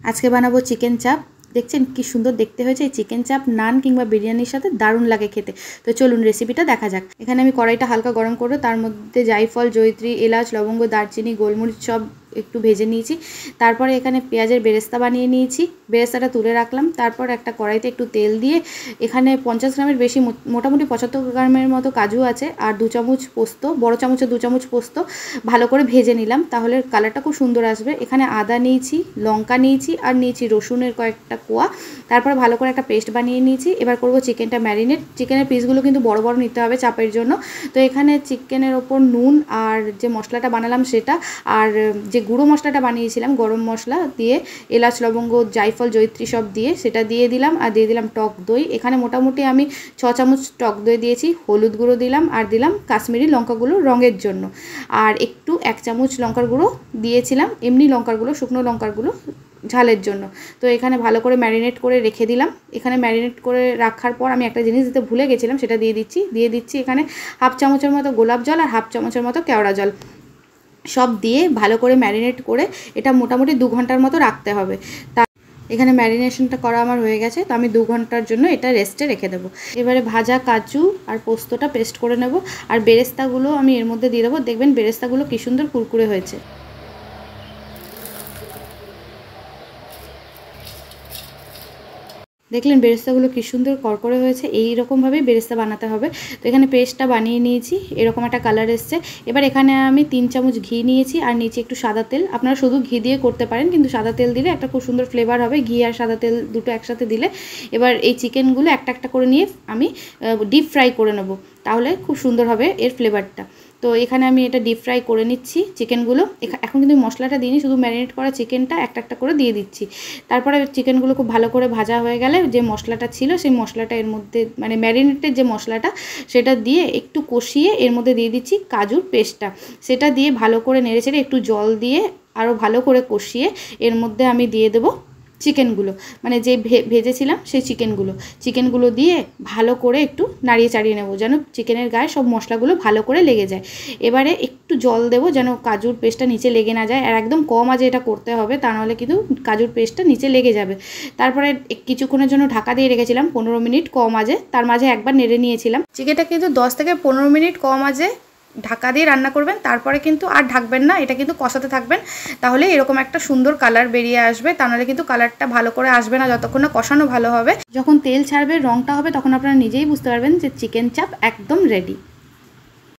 আজকে বানাবো চিকেন চাপ। দেখছেন কি সুন্দর দেখতে হয়েছে। এই চিকেন চাপ নান কিংবা বিরিয়ানির সাথে দারুণ লাগে খেতে। তো চলুন রেসিপিটা দেখা যাক। এখানে আমি কড়াইটা হালকা গরম করে তার মধ্যে জায়ফল, জয়িত্রী, এলাচ, লবঙ্গ, দারচিনি, গোলমরিচ সব একটু ভেজে নিয়েছি। তারপরে এখানে পেঁয়াজের বেরেস্তা বানিয়ে নিয়েছি, বেরেস্তাটা তুলে রাখলাম। তারপর একটা কড়াইতে একটু তেল দিয়ে এখানে 50 গ্রামের বেশি, মোটামুটি 75 গ্রামের মতো কাজু আছে, আর 2 চামচ পোস্ত, বড় চামচে 2 চামচ পোস্ত ভালো করে ভেজে নিলাম, তাহলে কালারটা খুব সুন্দর আসবে। এখানে আদা নিয়েছি, লঙ্কা নিয়েছি, আর নিয়েছি রসুনের কয়েকটা কোয়া। তারপর ভালো করে একটা পেস্ট বানিয়ে নিয়েছি। এবার করব চিকেনটা ম্যারিনেট। চিকেনের পিসগুলো কিন্তু বড় বড় নিতে হবে চাপের জন্য। তো এখানে চিকেনের ওপর নুন আর যে মশলাটা বানালাম সেটা, আর যে গুঁড়ো মশলাটা বানিয়েছিলাম গরম মশলা দিয়ে, এলাচ, লবঙ্গ, জায়ফল, জয়িত্রী সব দিয়ে সেটা দিয়ে দিলাম। আর দিয়ে দিলাম টক দই। এখানে মোটামুটি আমি 6 চামচ টক দই দিয়েছি। হলুদ গুঁড়ো দিলাম, আর দিলাম কাশ্মীরি লঙ্কাগুলো রঙের জন্য, আর একটু 1 চামচ লঙ্কার গুঁড়ো দিয়েছিলাম, এমনি লঙ্কার গুঁড়ো, শুকনো লঙ্কার গুঁড়ো ঝালের জন্য। তো এখানে ভালো করে ম্যারিনেট করে রেখে দিলাম। এখানে ম্যারিনেট করে রাখার পর আমি একটা জিনিস দিতে ভুলে গেছিলাম, সেটা দিয়ে দিচ্ছি এখানে হাফ চামচের মতো গোলাপ জল আর হাফ চামচের মতো কেওড়া জল সব দিয়ে ভালো করে ম্যারিনেট করে এটা মোটামুটি 2 ঘন্টার মতো রাখতে হবে। তা এখানে ম্যারিনেশনটা করা আমার হয়ে গেছে, তো আমি 2 ঘন্টার জন্য এটা রেস্টে রেখে দেবো। এবারে ভাজা কাজু আর পোস্তটা পেস্ট করে নেব, আর বেরেস্তাগুলো আমি এর মধ্যে দিয়ে দেবো। দেখবেন বেরেস্তাগুলো কী সুন্দর কুরকুরে হয়েছে। দেখলেন বেরেস্তাগুলো কী সুন্দর করকরে হয়েছে। এই রকমভাবেই বেরেস্তা বানাতে হবে। তো এখানে পেস্টটা বানিয়ে নিয়েছি, এরকম একটা কালার এসছে। এবার এখানে আমি 3 চামচ ঘি নিয়েছি, আর নিচে একটু সাদা তেল। আপনারা শুধু ঘি দিয়ে করতে পারেন, কিন্তু সাদা তেল দিলে একটা খুব সুন্দর ফ্লেভার হবে, ঘি আর সাদা তেল দুটো একসাথে দিলে। এবার এই চিকেনগুলো একটা একটা করে নিয়ে আমি ডিপ ফ্রাই করে নেব, তাহলে খুব সুন্দর হবে এর ফ্লেভারটা। তো এখানে আমি এটা ডিপ ফ্রাই করে নিচ্ছি চিকেনগুলো। এখন কিন্তু মশলাটা দিইনি, শুধু ম্যারিনেট করা চিকেনটা একটা একটা করে দিয়ে দিচ্ছি। তারপরে চিকেনগুলো খুব ভালো করে ভাজা হয়ে গেলে যে মশলাটা ছিল সেই মশলাটা এর মধ্যে, মানে ম্যারিনেটের যে মশলাটা সেটা দিয়ে একটু কষিয়ে এর মধ্যে দিয়ে দিচ্ছি কাজুর পেস্টটা। সেটা দিয়ে ভালো করে নেড়েচেড়ে একটু জল দিয়ে আরও ভালো করে কষিয়ে এর মধ্যে আমি দিয়ে দেবো চিকেনগুলো, মানে যে ভেজেছিলাম সেই চিকেনগুলো দিয়ে ভালো করে একটু নাড়িয়ে চাড়িয়ে নেবো, যেন চিকেনের গায়ে সব মশলাগুলো ভালো করে লেগে যায়। এবারে একটু জল দেবো যেন কাজুর পেস্টটা নিচে লেগে না যায়, আর একদম কম আঁচে এটা করতে হবে, তা নাহলে কিন্তু কাজুর পেস্টটা নিচে লেগে যাবে। তারপরে কিছুক্ষণের জন্য ঢাকা দিয়ে রেখেছিলাম 15 মিনিট কম আঁচে। তার মাঝে একবার নেড়ে নিয়েছিলাম। চিকেনটা কিন্তু 10 থেকে 15 মিনিট কম আঁচে ঢাকা দিয়ে রান্না করবেন, তারপরে কিন্তু আর ঢাকবেন না, এটা কিন্তু কষাতে থাকবেন, তাহলে এরকম একটা সুন্দর কালার বেরিয়ে আসবে। তা নাহলে কিন্তু কালারটা ভালো করে আসবে না যতক্ষণ না কষানো ভালো হবে। যখন তেল ছাড়বে, রঙটা হবে, তখন আপনারা নিজেই বুঝতে পারবেন যে চিকেন চাপ একদম রেডি।